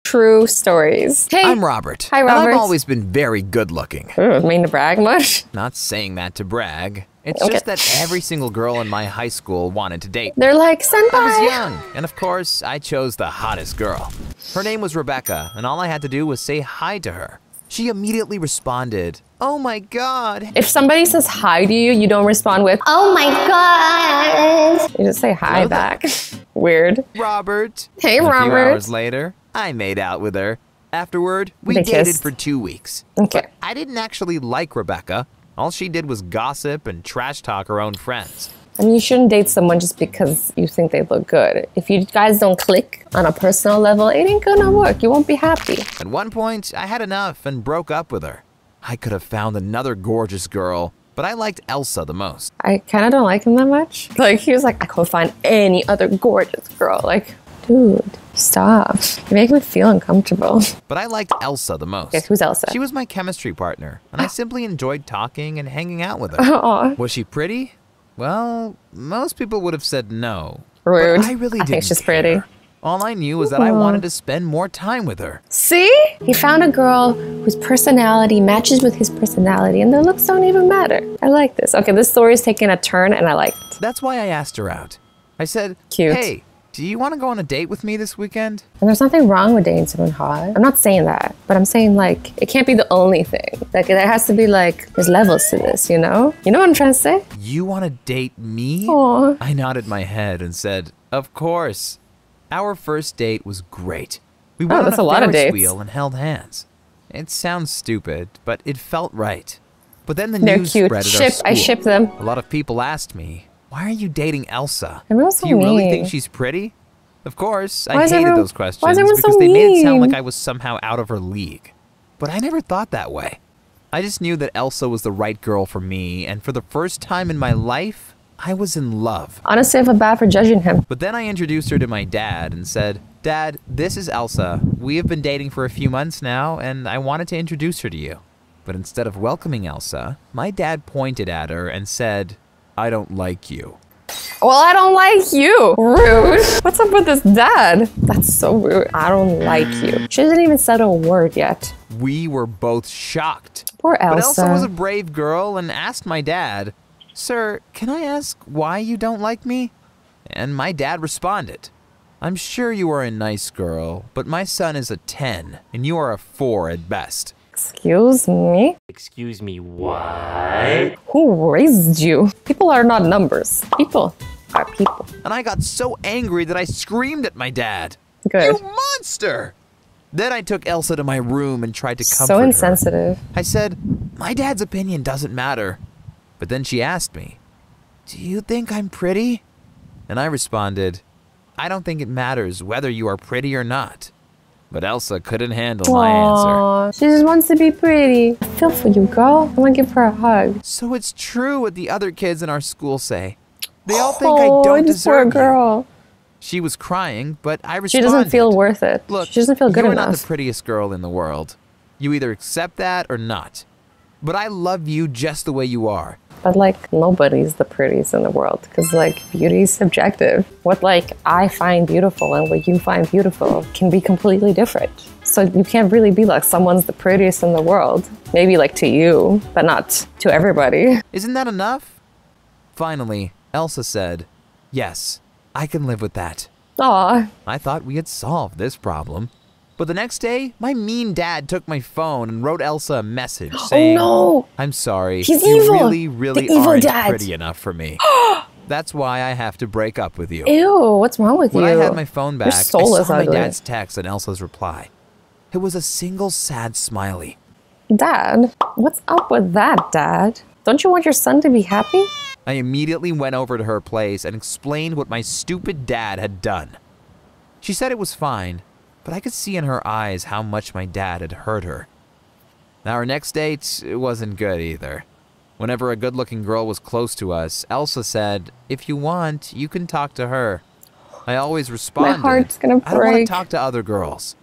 true stories. Hey. I'm Robert. Hi, Robert. And I've always been very good looking. Ooh, mean to brag much? Not saying that to brag. It's Okay. just that every single girl in my high school wanted to date me. They're like, senpai. I was young, and of course, I chose the hottest girl. Her name was Rebecca, and all I had to do was say hi to her. She immediately responded, "Oh my God." If somebody says hi to you, you don't respond with, oh my God. You just say hi Hello back. Weird. Robert. Hey, And a few Robert. hours later, I made out with her. Afterward, we They dated kissed. for 2 weeks. Okay. But I didn't actually like Rebecca. All she did was gossip and trash talk her own friends. I mean, you shouldn't date someone just because you think they look good. If you guys don't click on a personal level, it ain't gonna work. You won't be happy. At one point, I had enough and broke up with her. I could have found another gorgeous girl, but I liked Elsa the most. I kind of don't like him that much. Like, he was like, I couldn't find any other gorgeous girl. Like, dude, stop. You make me feel uncomfortable. But I liked Elsa the most. Okay, who's Elsa? She was my chemistry partner, and I simply enjoyed talking and hanging out with her. Aw, Was she pretty? Well, most people would have said no. rude. But I really I didn't think she's care. pretty. All I knew was that I wanted to spend more time with her. See? He found a girl whose personality matches with his personality, and their looks don't even matter. I like this. Okay, this story is taking a turn, and I like it. That's why I asked her out. I said, Cute. "Hey, do you want to go on a date with me this weekend?" And there's nothing wrong with dating someone hot. I'm not saying that, but I'm saying like it can't be the only thing. Like there has to be like there's levels to this, you know? You know what I'm trying to say? "You want to date me?" Aw. I nodded my head and said, "Of course." Our first date was great. We went on that's a a lot of Ferris dates. wheel and held hands. It sounds stupid, but it felt right. But then the They're news cute. spread at our school. I ship them. A lot of people asked me, "Why are you dating Elsa? Everyone's so Do you really mean. think she's pretty?" Of course, Why I is hated everyone- those questions why is everyone because so they made it sound mean? like I was somehow out of her league. But I never thought that way. I just knew that Elsa was the right girl for me, and for the first time in my life, I was in love. Honestly, I feel bad for judging him. But then I introduced her to my dad and said, "Dad, this is Elsa. We have been dating for a few months now, and I wanted to introduce her to you." But instead of welcoming Elsa, my dad pointed at her and said, "I don't like you." Well, I don't like you. Rude. What's up with this dad? That's so rude. I don't like you. She hasn't even said a word yet. We were both shocked. Poor Elsa. But Elsa was a brave girl and asked my dad, "Sir, can I ask why you don't like me?" And my dad responded, "I'm sure you are a nice girl, but my son is a 10, and you are a 4 at best." Excuse me? Excuse me, what? Who raised you? People are not numbers. People are people. And I got so angry that I screamed at my dad. Good. "You monster!" Then I took Elsa to my room and tried to comfort So her. insensitive. I said, "My dad's opinion doesn't matter." But then she asked me, "Do you think I'm pretty?" And I responded, "I don't think it matters whether you are pretty or not." But Elsa couldn't handle my answer. Aw, she just wants to be pretty. I feel for you, girl. I want to give her a hug. So it's true what the other kids in our school say. They all think I don't this poor deserve you. girl. She was crying, but I She responded. doesn't feel worth it. Look, She doesn't feel good you're enough. not the prettiest girl in the world. You either accept that or not. But I love you just the way you are. But like nobody's the prettiest in the world because like beauty is subjective. What like I find beautiful and what you find beautiful can be completely different. So you can't really be like someone's the prettiest in the world. Maybe like to you, but not to everybody. Isn't that enough? Finally, Elsa said, "Yes, I can live with that." Aw, I thought we had solved this problem. But the next day, my mean dad took my phone and wrote Elsa a message saying, no. "I'm sorry, He's you evil. really The evil aren't dad." pretty enough for me. That's why I have to break up with you." ew, what's wrong with When you? I had my phone back, Your soul I is saw my ugly. dad's text and Elsa's reply. It was a single sad smiley. Dad, what's up with that, Dad? Don't you want your son to be happy? I immediately went over to her place and explained what my stupid dad had done. She said it was fine, but I could see in her eyes how much my dad had hurt her. Our next date wasn't good either. Whenever a good-looking girl was close to us, Elsa said, "If you want, you can talk to her." I always responded, heart's gonna "I don't want to break." talk to other girls."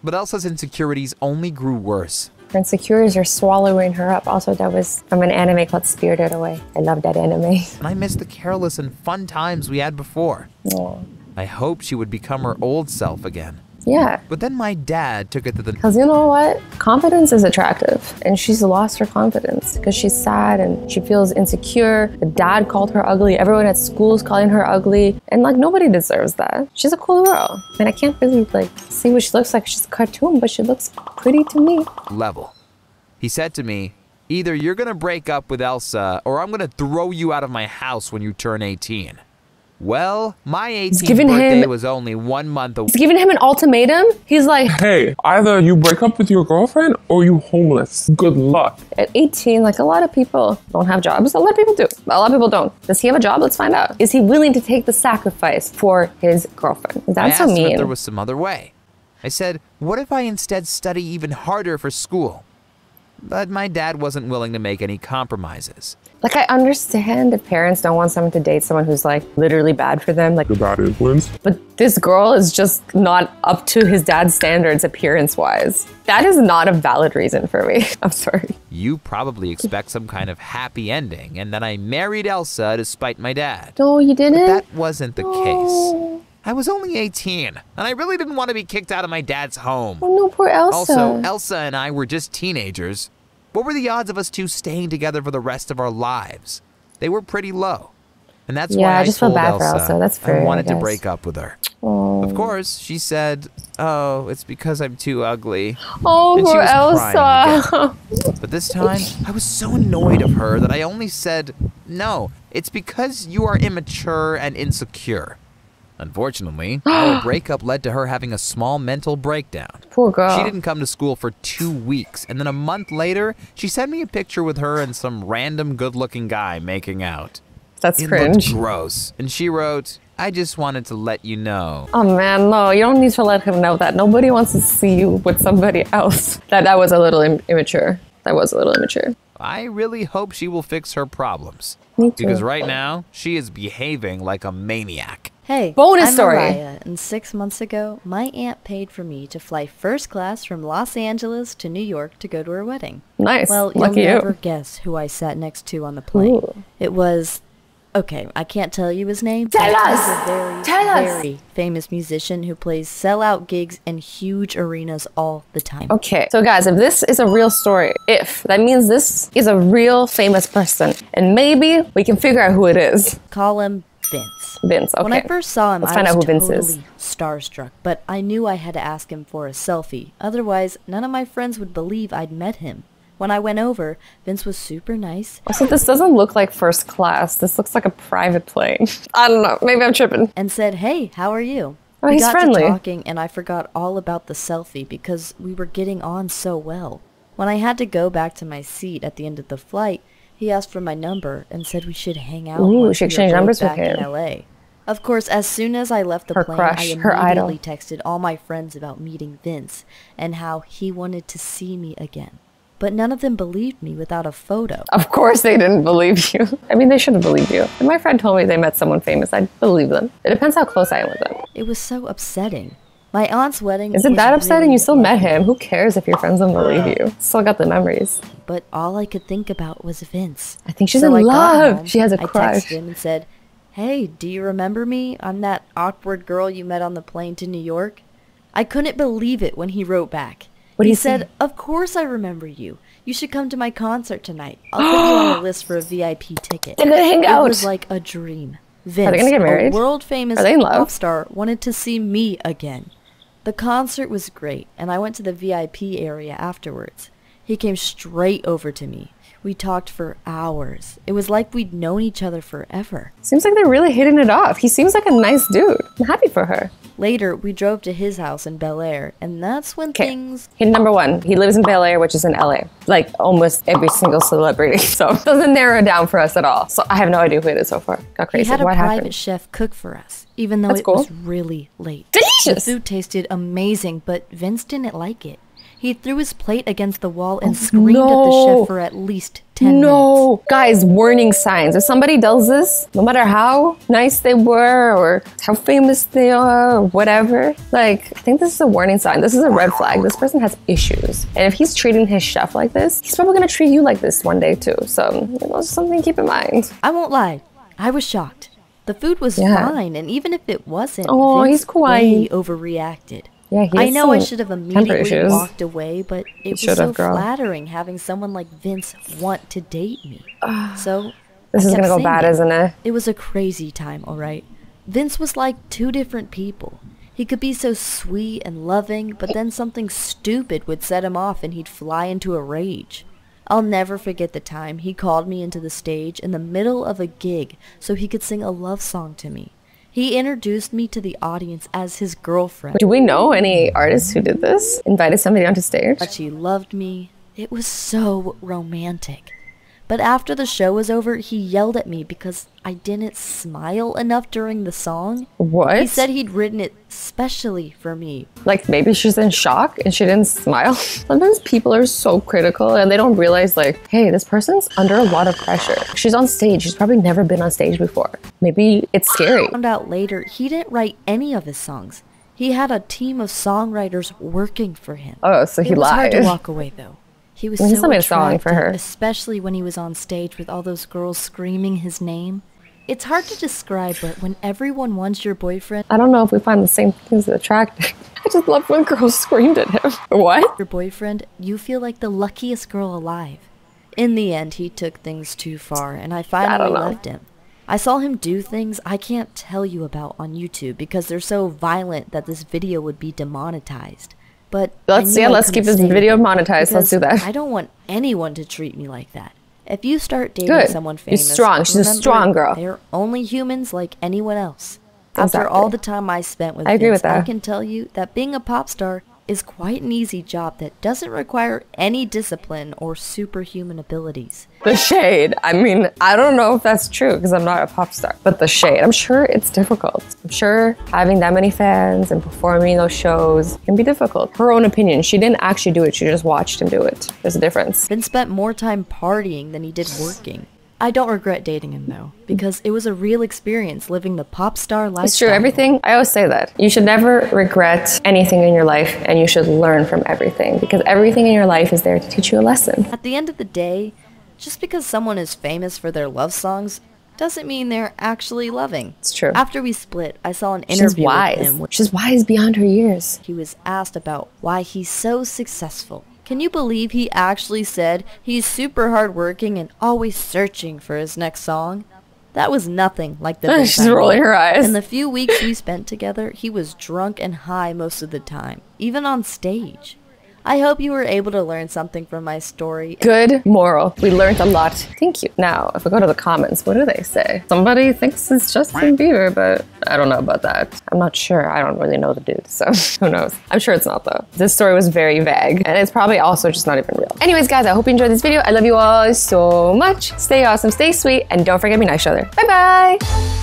But Elsa's insecurities only grew worse. Her insecurities are swallowing her up. Also, that was from an anime called Spirited Away. I love that anime. And I missed the careless and fun times we had before. Aw. I hoped she would become her old self again. Yeah. But then my dad took it to the... Because you know what? Confidence is attractive. And she's lost her confidence because she's sad and she feels insecure. The dad called her ugly. Everyone at school is calling her ugly. And like, nobody deserves that. She's a cool girl. And I can't really like see what she looks like. She's a cartoon, but she looks pretty to me. level. He said to me, either you're going to break up with Elsa or I'm going to throw you out of my house when you turn 18. Well, my 18th birthday was only 1 month away. He's giving him an ultimatum. He's like, hey, either you break up with your girlfriend or you homeless. Good luck. At 18, like a lot of people don't have jobs. A lot of people do. A lot of people don't. Does he have a job? Let's find out. Is he willing to take the sacrifice for his girlfriend? That's so I asked him mean. if there was some other way. I said, what if I instead study even harder for school? But my dad wasn't willing to make any compromises. Like, I understand if parents don't want someone to date someone who's like literally bad for them. Like, The bad influence. but this girl is just not up to his dad's standards appearance-wise. That is not a valid reason for me. I'm sorry. You probably expect some kind of happy ending and that I married Elsa to spite my dad. No, you didn't? That wasn't the case. I was only 18, and I really didn't want to be kicked out of my dad's home. Oh no, poor Elsa. Also, Elsa and I were just teenagers. What were the odds of us two staying together for the rest of our lives? They were pretty low. And that's why I I just feel told bad for Elsa Elsa. That's fair, I I wanted to guess. break up with her. Oh, Of course, she said, oh, it's because I'm too ugly. oh And she poor was crying Elsa. But this time, I was so annoyed of her that I only said, no, it's because you are immature and insecure. Unfortunately, our breakup led to her having a small mental breakdown. Poor girl. She didn't come to school for 2 weeks, and then a month later, she sent me a picture with her and some random good-looking guy making out. That's It cringe. looked gross, and she wrote, I just wanted to let you know. Oh man, no, you don't need to let him know that. Nobody wants to see you with somebody else. That was a little immature. That was a little immature. I really hope she will fix her problems. Me too. Because right now, she is behaving like a maniac. Hey, Bonus I'm story. Mariah, and 6 months ago, my aunt paid for me to fly first class from Los Angeles to New York to go to her wedding. Nice. Well, you'll Lucky never you. guess who I sat next to on the plane. Ooh. It was... Okay, I can't tell you his name. Tell but us! He's a very, Tell us! very famous musician who plays sellout gigs in huge arenas all the time. Okay, so guys, if this is a real story, that means this is a real famous person. And maybe we can figure out who it is. Call him Vince. Vince, okay. When I first saw him, Let's I find was out who Vince totally is. starstruck, but I knew I had to ask him for a selfie. Otherwise, none of my friends would believe I'd met him. When I went over, Vince was super nice Also, this doesn't look like first class. This looks like a private plane. I don't know. Maybe I'm tripping. and said, "Hey, how are you?" Oh, We he's got friendly. to talking, and I forgot all about the selfie because we were getting on so well. When I had to go back to my seat at the end of the flight, he asked for my number and said we should hang out Ooh, once she we were exchanged both numbers with back in him. LA. Of course, as soon as I left the Her plane, crush, I her idol. immediately texted all my friends about meeting Vince and how he wanted to see me again. But none of them believed me without a photo. Of course they didn't believe you. I mean, they should have believed you. If my friend told me they met someone famous, I'd believe them. It depends how close I am with them. It was so upsetting. My aunt's wedding Is it was that upsetting? really You still met lovely. him. Who cares if your friends don't believe you? Still got the memories. But all I could think about was Vince. I think she's So in I got love. home, She has a I crush. texted him and said, "Hey, do you remember me? I'm that awkward girl you met on the plane to New York." I couldn't believe it when he wrote back. What He did he said, say? "Of course I remember you. You should come to my concert tonight. I'll put you on the list for a VIP ticket." They're gonna hang It out. was like a dream. Vince, gonna get married? a world-famous Are they in love? pop star, wanted to see me again. The concert was great, and I went to the VIP area afterwards. He came straight over to me. We talked for hours. It was like we'd known each other forever. Seems like they're really hitting it off. He seems like a nice dude. I'm happy for her. Later, we drove to his house in Bel Air, and that's when Okay. things... Hit number one. He lives in Bel Air, which is in LA. Like almost every single celebrity. So it doesn't narrow it down for us at all. So I have no idea who it is so far. Got He crazy. had a What private happened? chef cook for us, even though That's it cool. was really late. Delicious! The food tasted amazing, but Vince didn't like it. He threw his plate against the wall and screamed at the no. chef for at least 10 minutes. No, guys, warning signs. If somebody does this, no matter how nice they were or how famous they are or whatever, like, I think this is a warning sign. This is a red flag. This person has issues. And if he's treating his chef like this, he's probably gonna treat you like this one day too. So, it's something to keep in mind. I won't lie, I was shocked. The food was Yeah. fine, and even if it wasn't, Oh, Vince he's kawaii. way overreacted. Yeah, he I has know I some should have temper immediately issues. walked away, but it was should so have, girl. flattering having someone like Vince want to date me. So This I is kept gonna go bad, singing. isn't it? It was a crazy time, alright? Vince was like two different people. He could be so sweet and loving, but then something stupid would set him off and he'd fly into a rage. I'll never forget the time he called me into the stage in the middle of a gig so he could sing a love song to me. He introduced me to the audience as his girlfriend. Do we know any artists who did this? Invited somebody onto stage? But she loved me. It was so romantic. But after the show was over, he yelled at me because I didn't smile enough during the song. What? He said he'd written it specially for me. Like maybe she's in shock and she didn't smile. Sometimes people are so critical and they don't realize like, hey, this person's under a lot of pressure. She's on stage. She's probably never been on stage before. Maybe it's scary. Found out later, he didn't write any of his songs. He had a team of songwriters working for him. Oh, so he It was hard lied. to walk away though. He was Well, he so still made a song attractive, for her. especially when he was on stage with all those girls screaming his name. It's hard to describe, but when everyone wants your boyfriend, I don't know if we find the same things attractive. I just love when girls screamed at him. What? you feel like the luckiest girl alive. In the end, he took things too far, and I finally don't know. left him. I saw him do things I can't tell you about on YouTube because they're so violent that this video would be demonetized. But I knew I let's keep couldn't this stay video with him monetized. Let's do because that. I don't want anyone to treat me like that. If you start dating Good. someone You're famous, strong. She's a remember strong girl. They're only humans like anyone else. After Exactly. all the time I spent with I agree Vince, with that. I can tell you that being a pop star is quite an easy job that doesn't require any discipline or superhuman abilities. The shade. I mean, I don't know if that's true because I'm not a pop star. But the shade. I'm sure it's difficult. I'm sure having that many fans and performing those shows can be difficult. Her own opinion. She didn't actually do it. She just watched him do it. There's a difference. Vince spent more time partying than he did working. I don't regret dating him though, because it was a real experience living the pop star lifestyle. It's true. Everything. I always say that. You should never regret anything in your life and you should learn from everything because everything in your life is there to teach you a lesson. At the end of the day, just because someone is famous for their love songs doesn't mean they're actually loving. It's true. After we split, I saw an She's interview with wise. him where She's wise beyond her years. he was asked about why he's so successful. Can you believe he actually said he's super hardworking and always searching for his next song? That was nothing like the Vince She's I knew. rolling her eyes. In the few weeks we spent together, he was drunk and high most of the time, even on stage. I hope you were able to learn something from my story. Good moral. We learned a lot. Thank you. Now, if we go to the comments, what do they say? Somebody thinks it's Justin Bieber, but I don't know about that. I'm not sure. I don't really know the dude, so who knows? I'm sure it's not though. This story was very vague, and it's probably also just not even real. Anyways, guys, I hope you enjoyed this video. I love you all so much. Stay awesome, stay sweet, and don't forget to be nice to each other. Bye-bye!